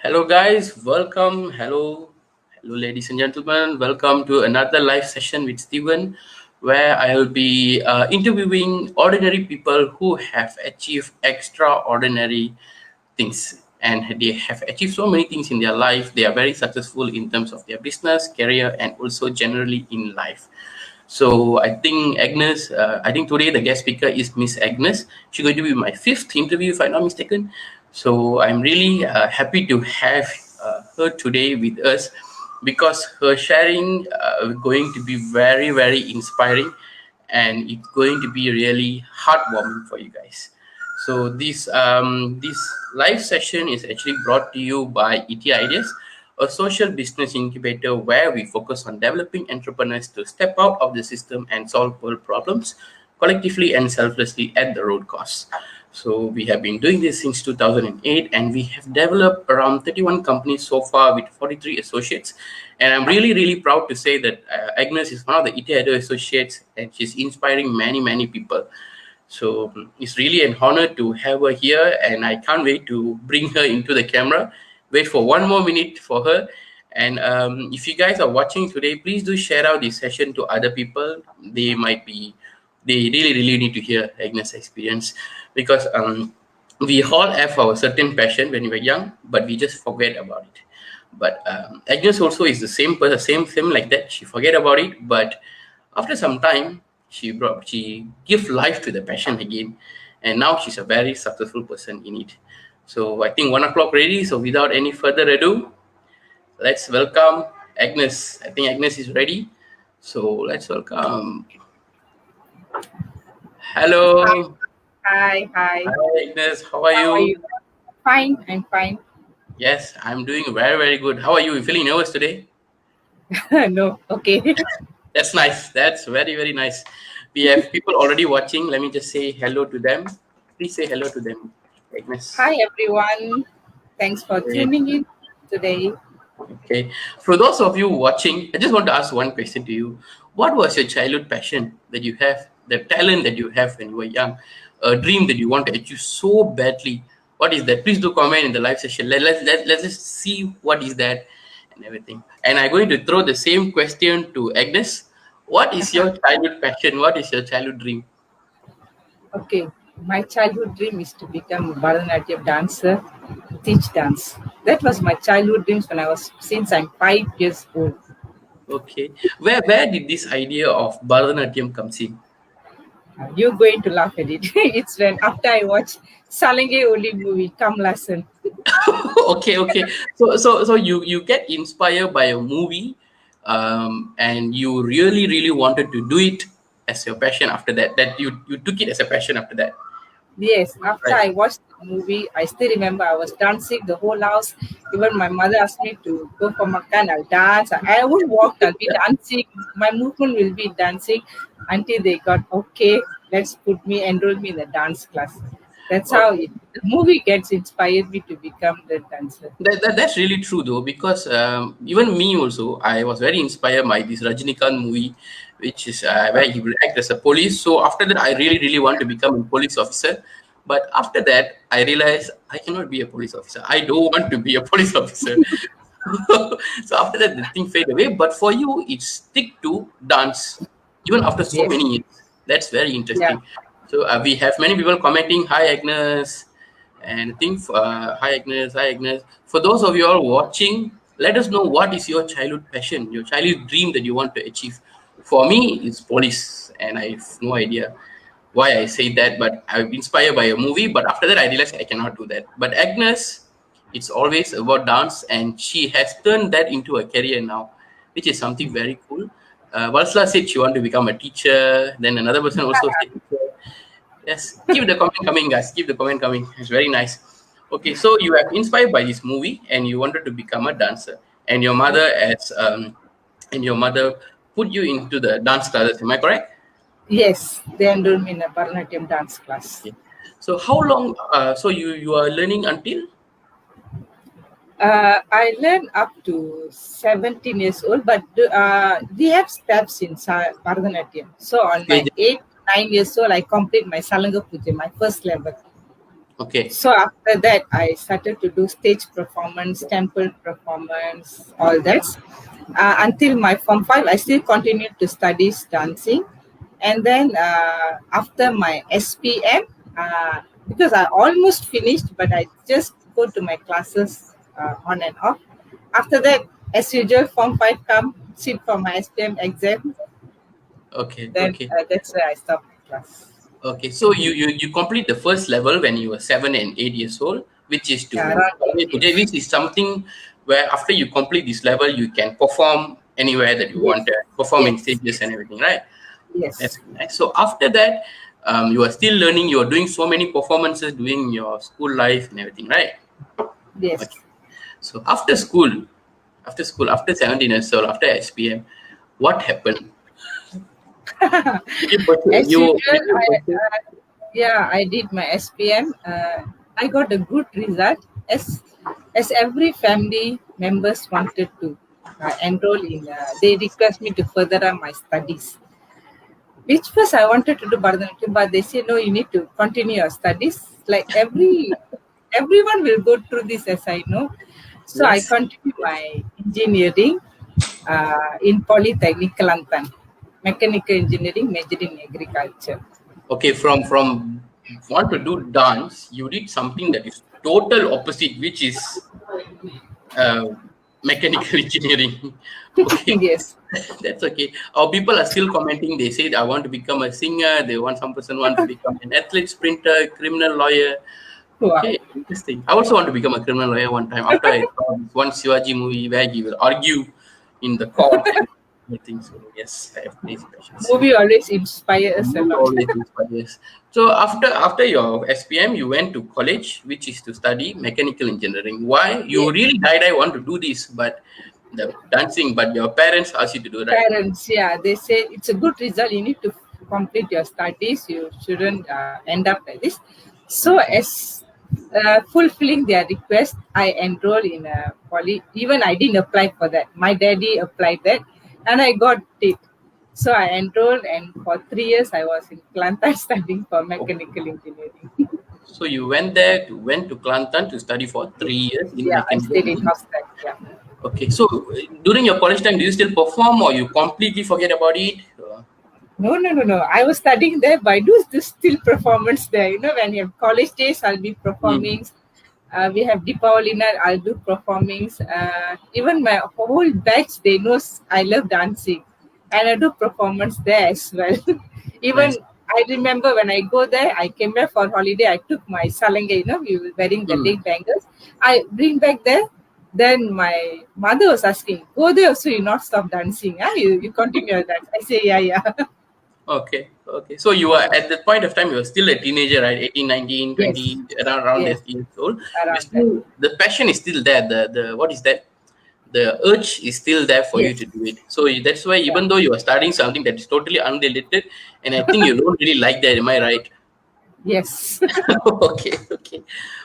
Hello, guys. Welcome. Hello, ladies and gentlemen. Welcome to another live session with Steven, where I'll be interviewing ordinary people who have achieved extraordinary things. And they have achieved so many things in their life. They are very successful in terms of their business, career, and also generally in life. So I think today the guest speaker is Miss Agnes. She's going to be my fifth interview, if I'm not mistaken. So I'm really happy to have her today with us because her sharing going to be very, very inspiring, and it's going to be really heartwarming for you guys. So this live session is actually brought to you by ET Ideas, a social business incubator where we focus on developing entrepreneurs to step out of the system and solve world problems collectively and selflessly at the road cost. So we have been doing this since 2008, and we have developed around 31 companies so far with 43 associates. And I'm really, really proud to say that Agnes is one of the ET Ideas associates, and she's inspiring many, many people. So it's really an honor to have her here, and I can't wait to bring her into the camera. Wait for one more minute for her. And if you guys are watching today, please do share out this session to other people. They really, really need to hear Agnes' experience because we all have our certain passion when we were young, but we just forget about it. But Agnes also is the same person, same like that. She forget about it, but after some time, she give life to the passion again, and now she's a very successful person in it. So I think 1 o'clock ready. So without any further ado, let's welcome Agnes. I think Agnes is ready. So let's welcome. Hello. Hi. Hi Agnes. How are How are you? you? Fine, I'm fine. Yes, I'm doing very, very good. How are you? You feeling nervous today? No, okay. That's nice. That's very, very nice. We have people already watching. Let me just say hello to them. Please say hello to them, Agnes. Hi, everyone. Thanks for Okay. tuning in today. Okay. For those of you watching, I just want to ask one question to you. What was your childhood passion that you have, the talent that you have when you were young, a dream that you want to achieve so badly? What is that? Please do comment in the live session. Let's just see what is that and everything. And I'm going to throw the same question to Agnes. What is your childhood passion? What is your childhood dream? Okay, my childhood dream is to become a Bharatanatyam dancer, teach dance. That was my childhood dreams when I was since I'm 5 years old. Okay. Where did this idea of Bharatanatyam comes in? You're going to laugh at it. It's when after I watched Salange Oli movie, Come Lesson. Okay. So you get inspired by a movie, and you really, really wanted to do it as your passion after that. That you took it as a passion after that. Yes, after Right. I watched the movie, I still remember I was dancing the whole house. Even my mother asked me to go for makan, I'll dance. I won't walk, I'll be dancing. My movement will be dancing until they got okay, let's put me, enroll me in the dance class. That's how Okay. the movie gets inspired me to become the dancer. That's really true though, because even me also, I was very inspired by this Rajinikanth movie, which is where he will act as a police. So after that, I really, really want to become a police officer. But after that, I realized I cannot be a police officer. I don't want to be a police officer. So after that, the thing fade away. But for you, it stick to dance, even after so Yes. many years. That's very Yeah. interesting. So we have many people commenting, "Hi Agnes," and I think hi Agnes. For those of you all watching, let us know what is your childhood passion, your childhood dream that you want to achieve. For me, it's police, and I have no idea why I say that, but I'm inspired by a movie. But after that, I realized I cannot do that. But Agnes, it's always about dance, and she has turned that into a career now, which is something very cool. Valsla said she wanted to become a teacher. Then another person also said teacher. Yes, keep the comment coming, guys. Keep the comment coming. It's very nice. Okay, so you have inspired by this movie, and you wanted to become a dancer, and your mother as and your mother put you into the dance classes. Am I correct? Yes, they enrolled me in a Bharatanatyam dance class. Okay. So how long? So you are learning until? I learned up to 17 years old, but we have steps in Bharatanatyam. So on my Stage? 8, 9 years old, I complete my Salanga Puja, my first level. Okay. So after that, I started to do stage performance, temple performance, all that. Until my form five, I still continued to study dancing, and then after my SPM, because I almost finished, but I just go to my classes on and off. After that, as usual, form five come sit for my SPM exam. Okay. Then Okay. that's where I stopped class. Okay. So you complete the first level when you were 7 and 8 years old, which is Yeah, to around 8 years. which is something where after you complete this level, you can perform anywhere that you Yes, want to perform in yes, stages yes, and everything, right? That's yes, nice. So after that, you are still learning. You are doing so many performances during your school life and everything, right? yes. Okay. So after 17 years old, after SPM, what happened? Did you pursue, As usual, did you pursue? yeah, I did my SPM. I got a good result. As every family members wanted to enroll in, they request me to further on my studies. Which first I wanted to do Bharatanatyam, but they say no, you need to continue your studies. Like everyone will go through this, as I know. So I Yes. continue my engineering in Polytechnic Kelantan, mechanical engineering, majoring in agriculture. Okay, from want to do dance, you did something that is total opposite, which is uh, mechanical engineering. Okay, Yes. that's okay. Our people are still commenting. They said, "I want to become a singer." They want some person want to become an athlete, sprinter, criminal lawyer. Wow. Okay, interesting. I also want to become a criminal lawyer one time after I saw this one Shivaji movie where he will argue in the court and everything. So yes, I have crazy passions. Movie always inspires us a You lot. always inspires. So after your SPM, you went to college, which is to study mechanical engineering. Why? You Yes. really died. I want to do this, but the dancing. But your parents asked you to do, right? Parents, yeah, they say it's a good result. You need to complete your studies. You shouldn't end up like this. So, as fulfilling their request, I enrolled in a poly. Even I didn't apply for that. My daddy applied that, and I got it. So I enrolled, and for 3 years I was in Kelantan studying for Oh, mechanical engineering. so you went to Kelantan to study for 3 years in Yeah, I mechanical stayed in engineering. hostel. Yeah. Okay, so during your college time, do you still perform or you completely forget about it? No, no, no, no. I was studying there, but I do this still performance there. You know, when you have college days, I'll be Hmm. performing. We have Deepavali night, I'll do performings. Even my whole batch, they know I love dancing. And I do performance there as well. Nice. Even I remember when I go there, I came back for holiday, I took my salanga, you know, we were wearing the Hmm. leg bangles. I bring back there. Then my mother was asking, go there so you not stop dancing. Huh? You continue your dance. I say, yeah, yeah. Okay, okay. So you were at that point of time, you were still a teenager, right? 18, 19, Yes, 20, around yes, this years old. You around that. still, the passion is still there. The what is that? The urge is still there for you Yes, to do it. So that's why yeah, even though you are studying something that is totally unrelated, and I think you don't really like that, am I right? yes. Okay, okay.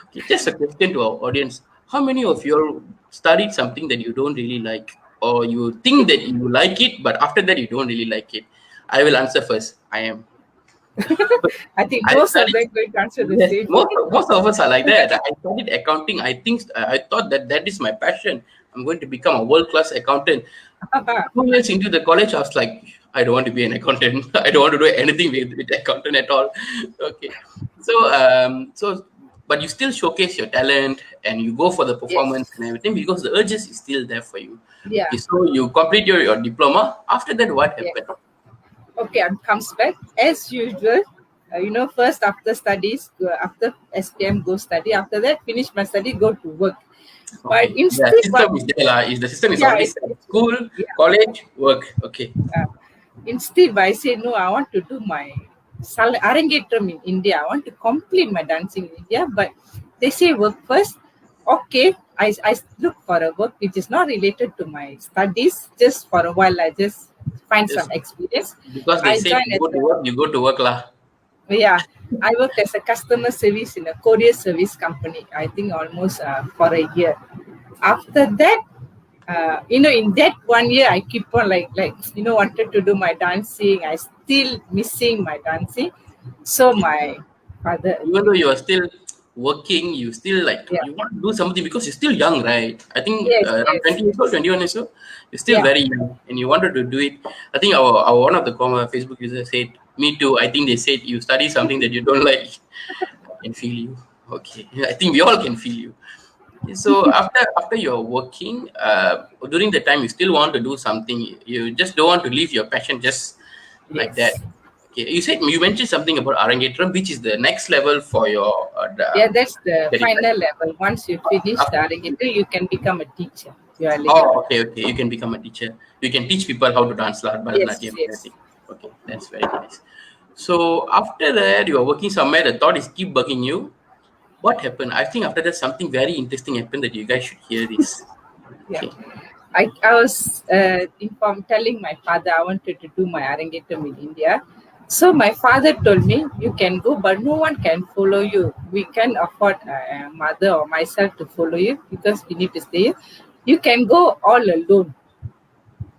Okay, just a question to our audience. How many of you all studied something that you don't really like, or you think that you like it, but after that you don't really like it? I will answer first. I am. I think I most of studied. them going to answer the Yes, same. most of us are like that. I studied accounting. I think I thought that that is my passion. I'm going to become a world class accountant. 2 years into the college, I was like, I don't want to be an accountant. I don't want to do anything with accountant at all. Okay, so but you still showcase your talent and you go for the performance Yes, and everything because the urges is still there for you. yeah, Okay, so you complete your diploma. After that, what yes. happened? Okay, and comes back as usual. First after studies, after SPM, go study. After that, finish my study, go to work. But Okay, the instead, system what? is there, lah. Is the system is Yeah, already set? School, yeah. college, work. Okay. Uh, Instead, I say no. I want to do my Arangetram in India. I want to complete my dancing in India, but they say work first. Okay, I look for a work which is not related to my studies. Just for a while, I just find some Just experience. because they I say joined to as go to work, you go to work, lah. yeah, I worked as a customer service in a courier service company. I think almost for a year. After that, in that 1 year, I keep on wanted to do my dancing. I still missing my dancing. So my father Even though agreed. you are still working, you still like Yeah. you want to do something because you're still young, right? I think Yes, around yes. 20 years old, 21 years old, you're still Yeah. very young and you wanted to do it. I think our one of the common Facebook users said, "Me too." I think they said you study something that you don't like. I can feel you. Okay, I think we all can feel you. Okay, so after you're working, during the time you still want to do something. You just don't want to leave your passion just like that. Yes. Okay, you mentioned something about Arangetram, which is the next level for your Yeah, that's the study, right? final level. Once you finish the After, alligator, you can become a teacher. You are eligible. oh, okay, okay. You can become a teacher. You can teach people how to dance Yes, Bharatanatyam and yes. everything. Okay, that's very nice. So after that, you are working somewhere. The thought is keep bugging you. What happened? I think after that, something very interesting happened that you guys should hear this. Yeah. Okay. I was informed telling my father I wanted to do my Arangetam in India. So my father told me, you can go, but no one can follow you. We can afford a mother or myself to follow you because we need to stay here. You can go all alone.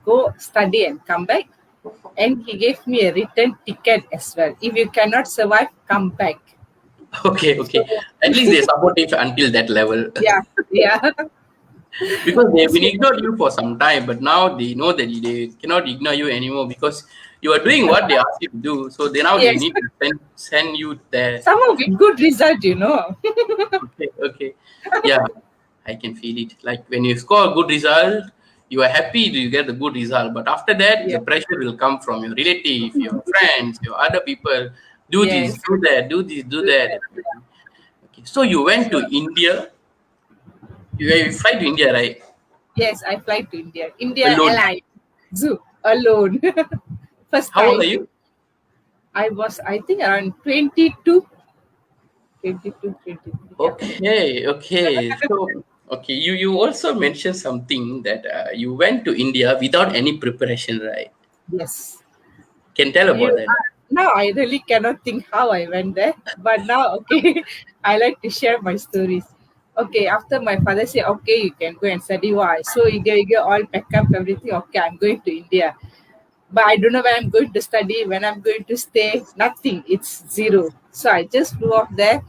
Go study and come back. And he gave me a return ticket as well. If you cannot survive, come back. Okay, So okay. At least they support it until that level. yeah, yeah. Because they've been So, ignored you for some time, but now they know that they cannot ignore you anymore because you are doing what they ask you to do. So they yes, need to send you there. some of it good result. Okay, okay. Yeah, I can feel it. Like when you score a good result, you are happy you get a good result. But after that, Yeah. the pressure will come from your relative, your friends, your other people. Do this, Yes. do that, do this, do Do that. that. And everything. Okay. So you went to So India. You fly to India, right? yes, I fly to India. India Alone. Airlines. Zoo alone. First How old are time. you? I was I think around 22, 22, 23. Yeah. Okay, okay. So, okay, you also mentioned something that you went to India without any preparation, right? Yes. Can tell You about that. now I really cannot think how I went there. But now okay, I like to share my stories. Okay, after my father said, okay, you can go and study. Why? So you all pack up everything. Okay, I'm going to India. But I don't know when I'm going to study, when I'm going to stay, nothing. It's zero. So I just flew off there,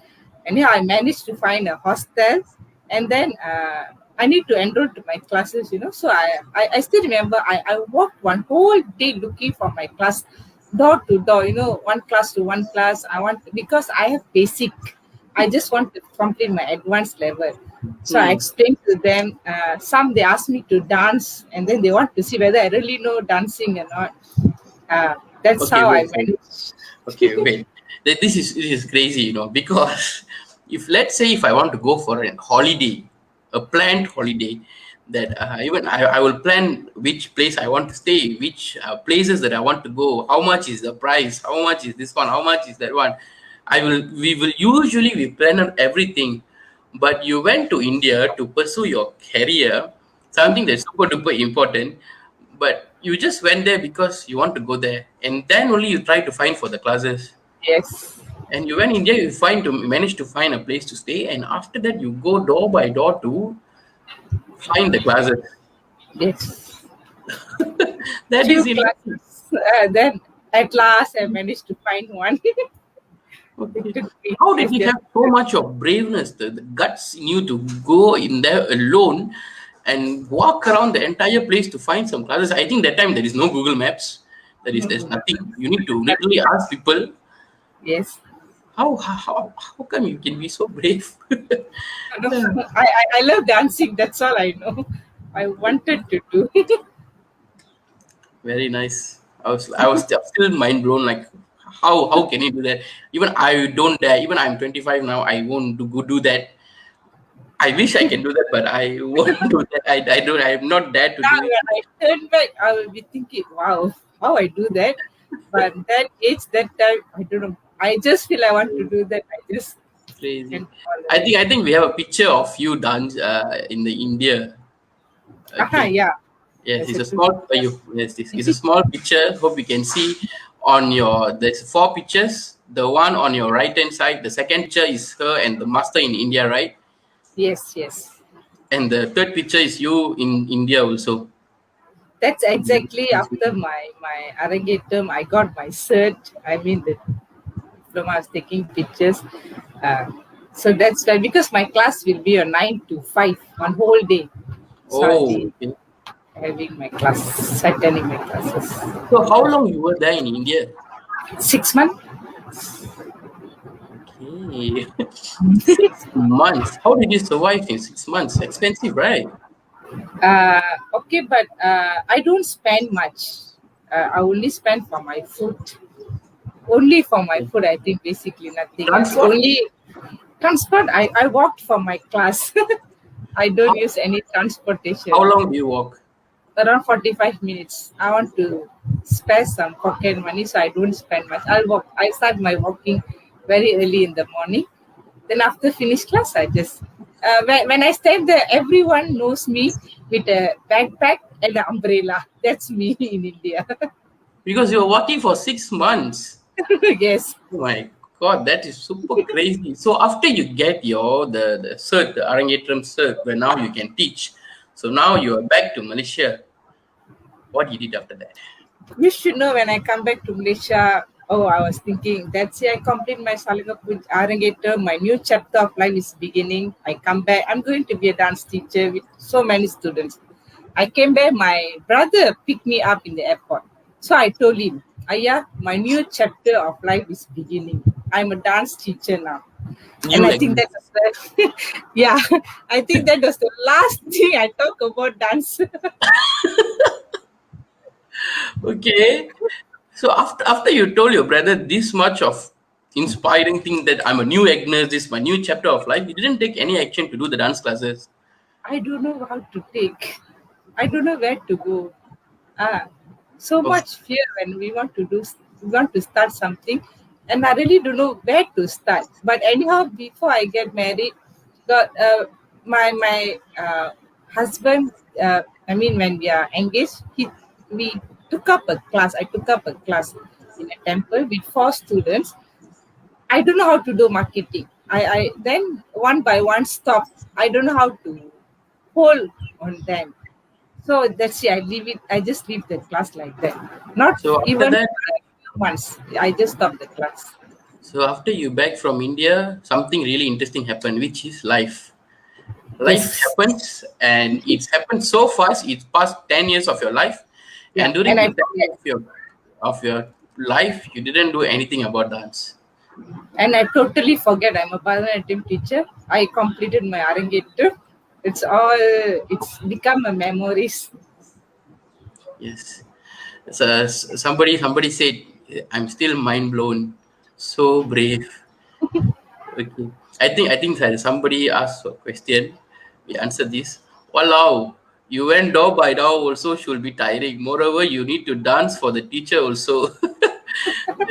and yeah, I managed to find a hostel, and then I need to enroll to my classes. So I still remember I walked one whole day looking for my class, door to door. One class to one class. I want because I have basic. I just want to complete my advanced level. So I Hmm. explained to them. Some they asked me to dance, and then they want to see whether I really know dancing or not. Uh, that's Okay, how I wait. managed. Okay, wait. This is crazy, because if let's say if I want to go for a holiday, a planned holiday, that even I will plan which place I want to stay, which places that I want to go, how much is the price, how much is this one, how much is that one. We will usually we plan on everything, but you went to India to pursue your career, something that's super duper important, but you just went there because you want to go there, and then only you try to find for the classes. Yes, And you went India, you manage to find a place to stay, and after that you go door by door to find the classes. yes. That Few is interesting. classes. Then at last I managed to find one. It Okay. took me How did as you their have so much of braveness, the guts in you to go in there alone and walk around the entire place to find some classes? I think that time there is no Google Maps. There's nothing. You need to literally ask people. Yes. How come you can be so brave? No, Yeah. I love dancing. That's all I know. I wanted to do. Very nice. I was still mind blown. Like how can you do that? Even I don't dare. Even I'm 25 now. I won't do that. I wish I can do that, but I won't do that. I don't. I'm not there to Now do it. when I turn back, I will be thinking, wow, how I do that. But that age, that time, I don't know. I just feel I want to do that. I just Crazy. can all the way. I think we have a picture of you dance in the India. Aha, Okay. yeah. Yes, There's it's a a two small. pictures. You yes, this is a small picture. Hope you can see on your. There's four pictures. The one on your right hand side. The second picture is her and the master in India, right? Yes, yes. And the third picture is you in India also. That's exactly after my Arangetam, I got my cert. I mean, the diploma, I was taking pictures. Uh, So that's why, because my class will be a 9 to 5, one whole day. So I'll Oh, be okay. having my class, attending my classes. So how long you were there in India? 6 months. Okay. 6 months. How did you survive in 6 months? Expensive, right? Okay, but I don't spend much. I only spend for my food. Only for my Okay. food, I think basically nothing else. Transport? Only transport, I walked for my class. I don't How, use any transportation. how long do you walk? Around 45 minutes. I want to spare some pocket money, so I don't spend much. I'll walk. I start my walking very early in the morning. Then after finish class, I just when I stand there, everyone knows me with a backpack and an umbrella. That's me in India. Because you were working for 6 months. Yes, Oh my God, that is super crazy. So after you get the cert, the Arangetram cert, where now you can teach. So now you are back to Malaysia. What you did after that? you should know when I come back to Malaysia. Oh, I was thinking that's it. I complete my Salingapur Arangator. My new chapter of life is beginning. I come back. I'm going to be a dance teacher with so many students. I came back. My brother picked me up in the airport. So I told him, Aya, my new chapter of life is beginning. I'm a dance teacher now. And New I think that Agnes. was the, yeah, I think that was the last thing I talk about dance. Okay. So after you told your brother this much of inspiring thing that I'm a new Agnes, this is my new chapter of life, you didn't take any action to do the dance classes. I don't know how to take. I don't know where to go. Ah, so Of much fear when we want to start something, and I really don't know where to start. But anyhow, before I get married, got my husband. I mean, when we are engaged, we took up a class. I took up a class in a temple with 4 students. I don't know how to do marketing. I then one by one stop. I don't know how to hold on them. So that's it. I leave it. I just leave the class like that. Not so after even that, a few months. I just stop the class. so after you back from India, something really interesting happened, which is life. Life Yes. happens, and it's happened so fast. It's past 10 years of your life, Yeah. and during And I the 10 years forget. of your life, you didn't do anything about dance. And I totally forget I'm a Bharatanatyam teacher. I completed my Arangetu. It's all. It's become a memories. Yes. So somebody said, "I'm still mind blown. So brave." Okay. I think that somebody asked a question. We answered this. Walao, you went door by door also should be tiring. Moreover, you need to dance for the teacher also.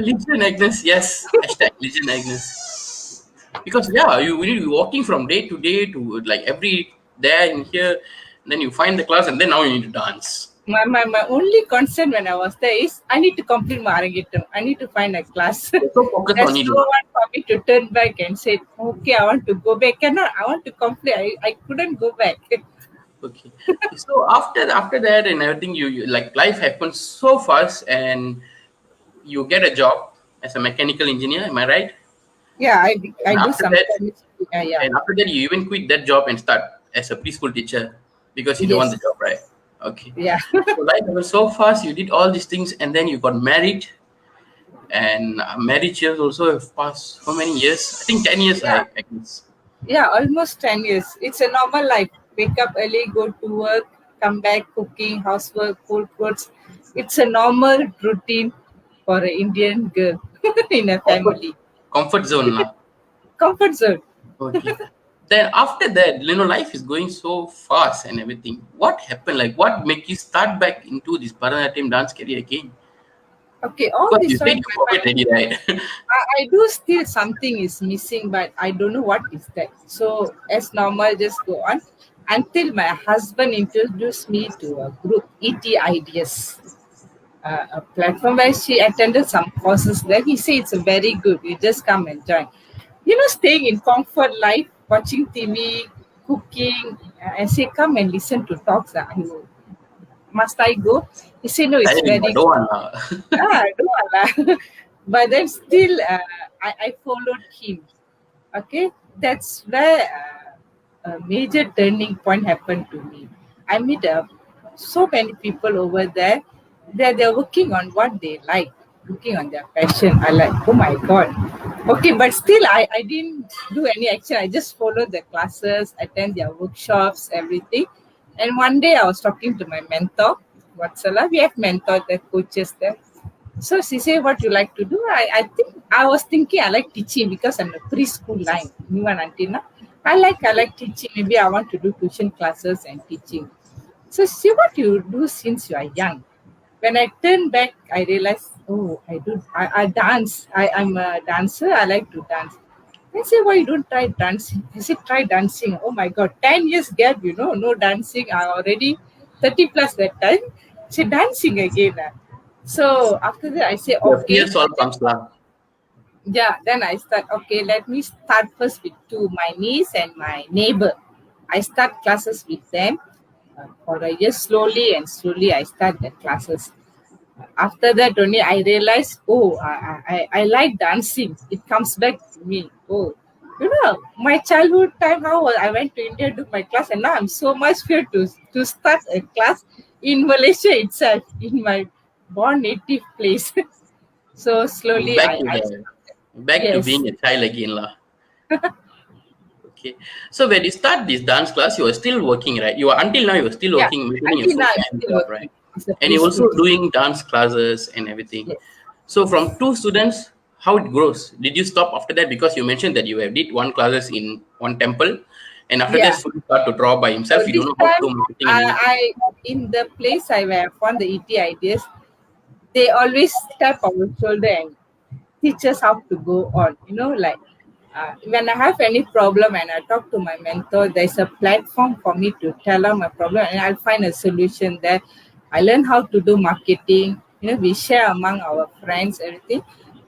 Legion Agnes, yes. Hashtag Legion Agnes. Because yeah, you will be walking from day to day to like every there and here. Then you find the class and then now you need to dance. My only concern when I was there is I need to complete my Arangetam. I need to find a class. You're so focused on There's it. no one for me to turn back and say, okay, I want to go back. Cannot, I want to complete. I couldn't go back. Okay. So after that and everything, you like life happens so fast and you get a job as a mechanical engineer. Am I right? Yeah, I And do after some that, chemistry. Yeah. and after that, you even quit that job and start as a preschool teacher because you don't want the Yes. job, right? Okay. Yeah. So life happens so fast. You did all these things, and then you got married. And marriage years also have passed how many years? I think 10 years. Yeah. I guess. Yeah. Almost 10 years. It's a normal life. Wake up early, go to work, come back, cooking, housework, cold foods. It's a normal routine for an Indian girl in a Comfort, family. comfort zone, lah. Comfort zone. Okay. Then after that, life is going so fast and everything. What happened? Like, what make you start back into this Bharatanatyam dance career again? Okay, all Because you this said while you forget already, right? I do still something is missing, but I don't know what is that. So as normal, just go on until my husband introduced me to a group ET Ideas, a platform where she attended some courses there. He said it's a very good. You just come and join. Staying in comfort life, watching TV, cooking. I say come and listen to talks. Must I go? He said no, it's Tiring, but very don't want lah. don't want lah. But then still, I followed him. Okay. that's where a major turning point happened to me. I meet so many people over there that they're working on what they like, working on their passion. I like, oh my God. Okay, but still, I didn't do any action. I just followed the classes, attend their workshops, everything. And one day I was talking to my mentor, Vatsala. We have mentors, the coaches there. So she said, "What you like to do?" I think I was thinking I like teaching because I'm a preschool line, new one until now. I like teaching. Maybe I want to do tuition classes and teaching. So see what you do since you are young. When I turn back, I realized, oh, I dance. I'm a dancer. I like to dance. I say, why you don't try dancing? I said, try dancing. Oh my God, 10 years gap, no dancing. I already 30 plus that time. Say, dancing again. So after that, I say, The okay. fears all comes lah. Yeah, then I start, okay, let me start first with two, my niece and my neighbor. I start classes with them for a year, slowly and slowly I start the classes. After that only I realized, oh, I like dancing. It comes back to me. Oh, my childhood time, how I went to India to my class, and now I'm so much fear to start a class in Malaysia itself, in my born native place. So slowly Back to I the back to yes, being a child again lah. Okay. So when you start this dance class, you are still working, right? You are until now you are still yeah. working, maintaining a Until now I'm full-time still job, working. right? It's a And you're preschool also teacher. doing dance classes and everything. Yes. So from two students, how it grows? Did you stop after that? Because you mentioned that you have did one classes in one temple, and after that Yeah. student start to draw by himself. So You this don't know how to time, do marketing and anything. I in the place I where I found the ET ideas, they always tap our shoulder and teach us how to go on. Like when I have any problem and I talk to my mentor, there's a platform for me to tell her my problem and I'll find a solution there. I learn how to do marketing. We share among our friends, everything.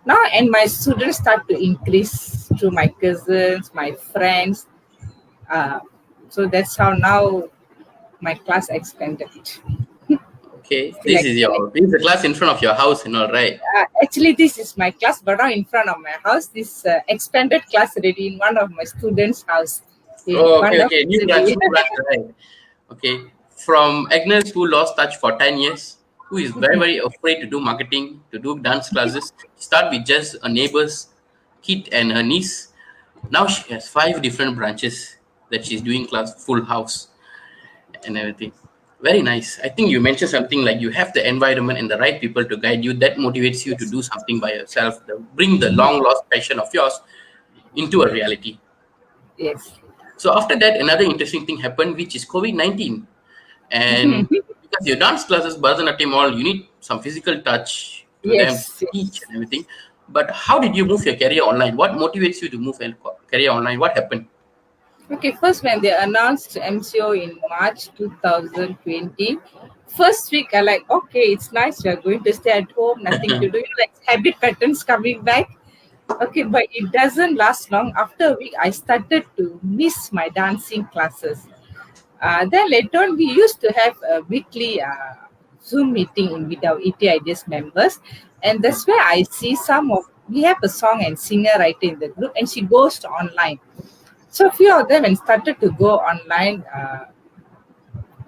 Now, and my students start to increase through my cousins, my friends. Uh, so that's how now my class expanded. Okay, Still expanding. this is the class in front of your house and all, right? Actually, this is my class, but not in front of my house. This expanded class already in one of my students' house in Oh, one okay, of okay. the New branch, right? Okay. From Agnes, who lost touch for 10 years, who is very, very afraid to do marketing, to do dance classes, start with just a neighbor's kid and her niece. Now she has five different branches that she's doing class, full house and everything. Very nice. I think you mentioned something like you have the environment and the right people to guide you. That motivates you to Yes, do something by yourself, bring the long lost passion of yours into a reality. yes. So after that, another interesting thing happened, which is COVID-19. And because your dance classes, Bharatanatyam, all, you need some physical touch to them to Yes, teach yes. and everything. But how did you move your career online? What motivates you to move your career online? What happened? Okay, first when they announced MCO in March 2020, first week I like, okay, it's nice, we are going to stay at home, nothing to do, like habit patterns coming back. Okay, but it doesn't last long. After a week, I started to miss my dancing classes. Then later on, we used to have a weekly Zoom meeting with our ET Ideas members, and that's where I see some of we have a song and singer writer in the group, and she goes to online. So a few of them and started to go online,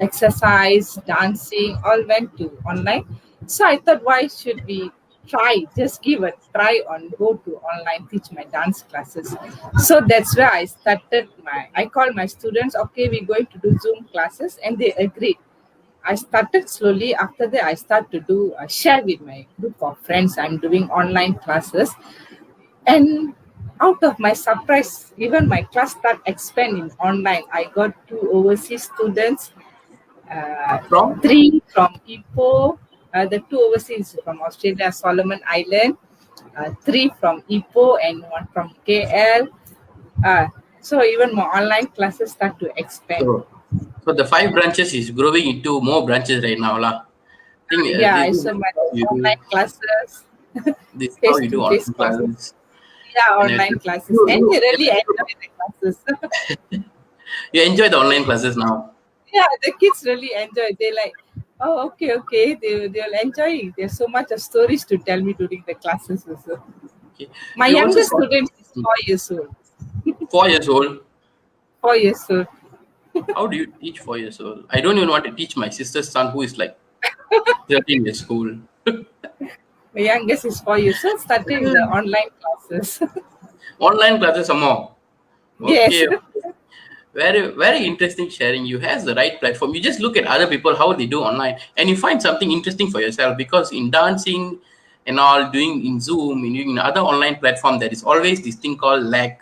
exercise, dancing, all went to online. So I thought, why should we try? Just give a try on go to online, teach my dance classes. So that's where I started I called my students, okay, we're going to do Zoom classes, and they agreed. I started slowly. After that, I start to do share with my group of friends. I'm doing online classes, and out of my surprise, even my class start expanding online. I got two overseas students, uh, From? three from Ipoh, the two overseas from Australia, Solomon Island, three from Ipoh, and one from KL. Uh, so even my online classes start to expand. So, so the five branches is growing into more branches right now, lah. I think Yeah, so my how you do online classes, this is how face you do to face online classes. classes Yeah, and online everything. classes, and they really enjoy the classes. You enjoy the online classes now. Yeah, the kids really enjoy. They like, oh, okay, okay. They'll enjoy it. There's so much of stories to tell me during the classes also. Okay. My You also youngest talk. student is 4 years old. 4 years old. 4 years old. How do you teach 4 years old? I don't even want to teach my sister's son who is like 13 years old. My youngest is 4 years old, starting the online classes. Online classes some more. Yes. Okay. Very, very interesting sharing. You has the right platform. You just look at other people how they do online, and you find something interesting for yourself. Because in dancing and all, doing in Zoom, in other online platform, there is always this thing called lag.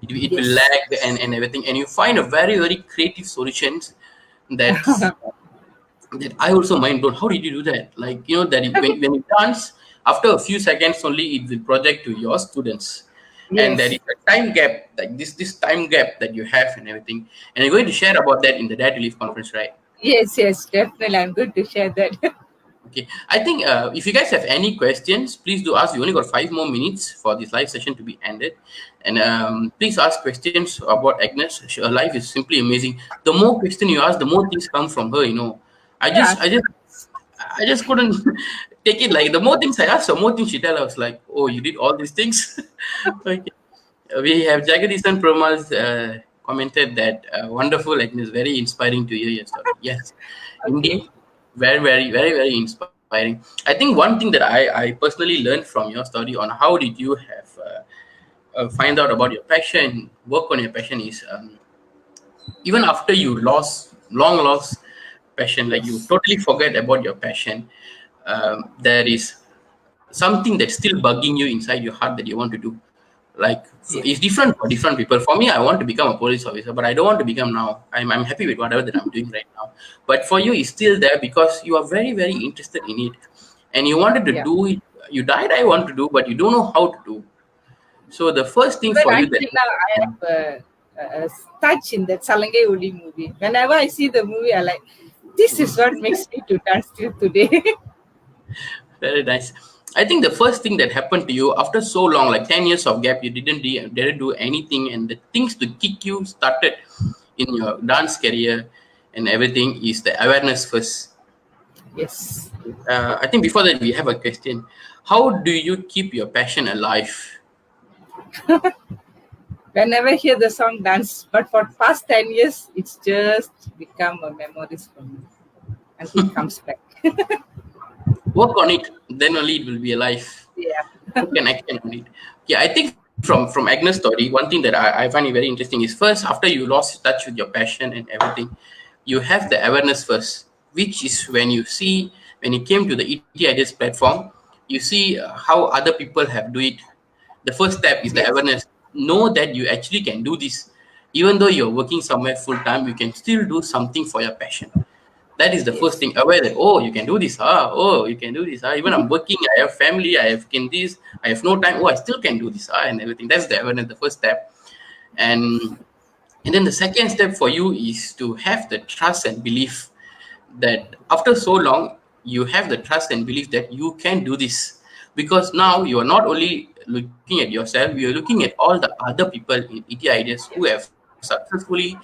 It will Yes. lag and everything, and you find a very very creative solutions that's that I also mind blown. How did you do that? Like that when you dance, after a few seconds only it will project to your students, and there Yes. is a time gap, like this time gap that you have and everything. And you're going to share about that in the Dad Relief conference, right? Yes, yes, definitely. I'm good to share that. Okay. I think if you guys have any questions, please do ask. We only got 5 more minutes for this live session to be ended, and please ask questions about Agnes. Her life is simply amazing. The more question you ask, the more things come from her. I Yeah. just, I just I just couldn't take it. Like the more things I asked, the more things she tell. I was like, "Oh, you did all these things." Okay. We have Jagadisan Promal's commented that wonderful and is very inspiring to hear your story. Yes, Okay. indeed, very, very, very, very inspiring. I think one thing that I personally learned from your story on how did you have find out about your passion, work on your passion is even after you lost long lost passion, like you Yes. totally forget about your passion. There is something that's still bugging you inside your heart that you want to do. Like Yes. it's different for different people. For me, I want to become a police officer, but I don't want to become now. I'm happy with whatever that I'm doing right now. But for you, it's still there because you are very very interested in it, and you wanted to Yeah. do it. You died. I want to do, but you don't know how to do. So the first thing Even for you that until now, I have a touch in that Salange Uli movie. Whenever I see the movie, I like, this is what makes me to dance till today. very nice. I think the first thing that happened to you after so long, like 10 years of gap, you didn't do anything, and the things to kick you started in your dance career and everything is the awareness first. Yes. I think before that we have a question. How do you keep your passion alive? Whenever I hear the song dance, but for past 10 years, it's just become a memories for me until it comes back. Work on it, then only it will be alive. Yeah. Put an action on it. Yeah, I think from Agnes' story, one thing that I find it very interesting is first after you lost touch with your passion and everything, you have the awareness first, which is when you see when you came to the ET Ideas platform, you see how other people have do it. The first step is the Yes. awareness. Know that you actually can do this, even though you're working somewhere full time. You can still do something for your passion. That is the first Yes. thing. Aware that, oh, you can do this, oh, you can do this, even I'm working, I have family, I have can this, I have no time, oh, I still can do this, and everything. That's the awareness, the first step. And and then the second step for you is to have the trust and belief that after so long you have the trust and belief that you can do this, because now you are not only looking at yourself, you are looking at all the other people in ET Ideas who have successfully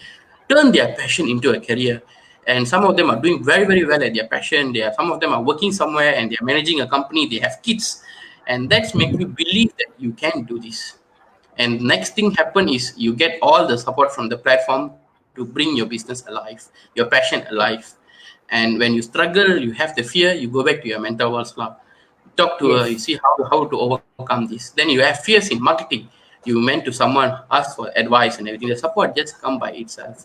turned their passion into a career. And some of them are doing very very well at their passion. Some of them are working somewhere and they're managing a company, they have kids, and that's make you believe that you can do this. And next thing happen is you get all the support from the platform to bring your business alive, your passion alive. And when you struggle, you have the fear, you go back to your mentor world club, talk to her, you Yes. see how to overcome this. Then you have fears in marketing, you went to someone, ask for advice and everything, the support just come by itself.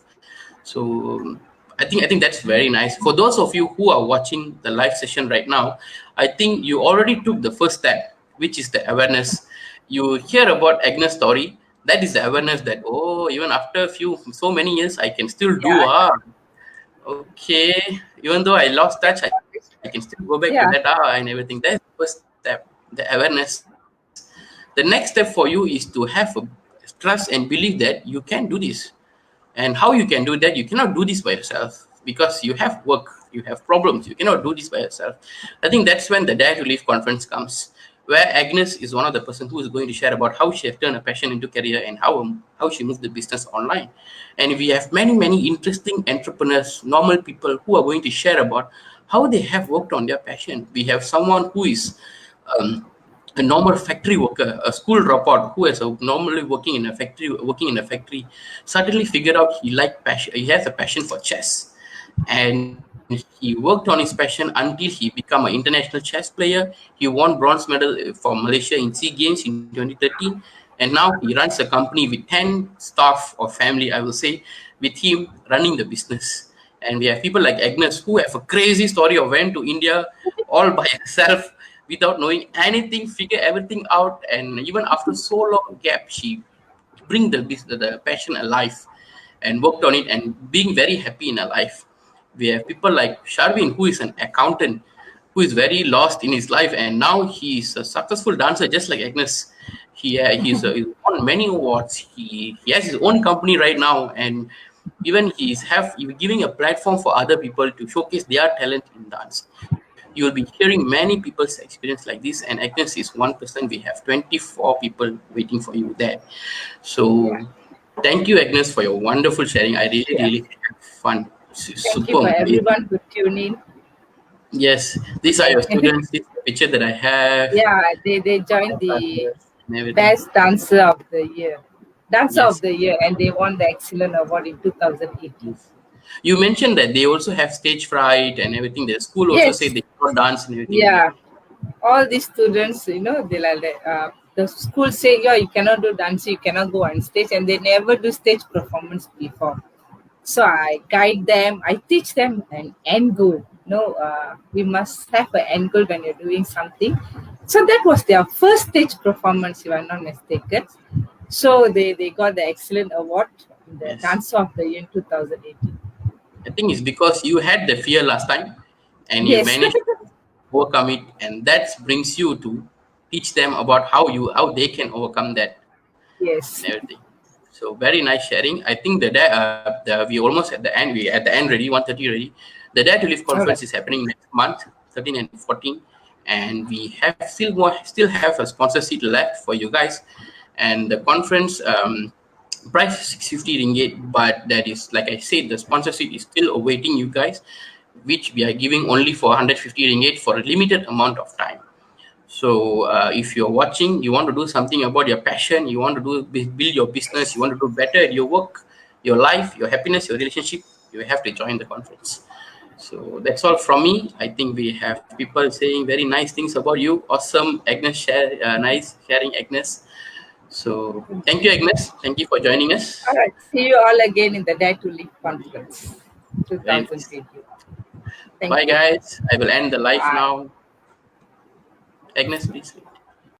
So I think that's very nice. For those of you who are watching the live session right now, I think you already took the first step, which is the awareness. You hear about Agnes' story. That is the awareness that, oh, even after so many years, I can still do. Yeah. Okay. Even though I lost touch, I can still go back to that Yeah. and everything. That's the first step, the awareness. The next step for you is to have a trust and believe that you can do this. And how you can do that? You cannot do this by yourself because you have work, you have problems. You cannot do this by yourself. I think that's when the Dare to Live conference comes, where Agnes is one of the person who is going to share about how she has turned a passion into career and how she moved the business online. And we have many many interesting entrepreneurs, normal people who are going to share about how they have worked on their passion. We have someone who is um, a normal factory worker, a school dropout who is normally working in a factory, suddenly figured out he has a passion for chess, and he worked on his passion until he became an international chess player. He won bronze medal for Malaysia in SEA Games in 2013, and now he runs a company with 10 staff or family, I will say, with him running the business. And we have people like Agnes who have a crazy story of went to India all by herself without knowing anything, figure everything out, and even after so long gap, she bring the passion alive and worked on it and being very happy in her life. We have people like Sharvin, who is an accountant, who is very lost in his life, and now he is a successful dancer, just like Agnes. He's won many awards. He has his own company right now, and even he's giving a platform for other people to showcase their talent in dance. You will be hearing many people's experience like this, and Agnes is one person. We have 24 people waiting for you there. So Yeah. thank you, Agnes, for your wonderful sharing. I really, Yeah. really had fun. Thank you Super for amazing. everyone who tune in. Yes, these are your students. This is the picture that I have. Yeah, they All joined the classes and everything. best dancer of the year. Dancer of Yes, the year, and they won the excellent award in 2018. yes. You mentioned that they also have stage fright and everything. The school also say Yes, they cannot dance and everything, right? yeah. All these students, they like the school say, yeah, you cannot do dance, you cannot go on stage, and they never do stage performance before. So I guide them, I teach them an end goal. We must have an end goal when you're doing something. So that was their first stage performance, if I'm not mistaken. So they got the excellent award in the Yes. Dancer of the Year in 2018. I think it's because you had the fear last time and you Yes. managed to overcome it, and that brings you to teach them about how they can overcome that and Yes. everything. So very nice sharing. I think we almost at the end. We at the end ready, 1:30 ready. The Dare to Live All conference right. is happening next month, 13 and 14, and we have still have a sponsor seat left for you guys. And the conference price is 650 ringgit, but that is like I said, the sponsor seat is still awaiting you guys, which we are giving only for 150 ringgit for a limited amount of time. So if you're watching, you want to do something about your passion, you want to build your business, you want to do better at your work, your life, your happiness, your relationship, you have to join the conference. So that's all from me. I think we have people saying very nice things about you. Awesome, Agnes, nice sharing, Agnes. So thank you, Agnes. Thank you for joining All us. right. See you all again in the Dare to Live conference Very nice. 2020. Thank Bye, you. guys. I will end the live Bye. now. Agnes, please.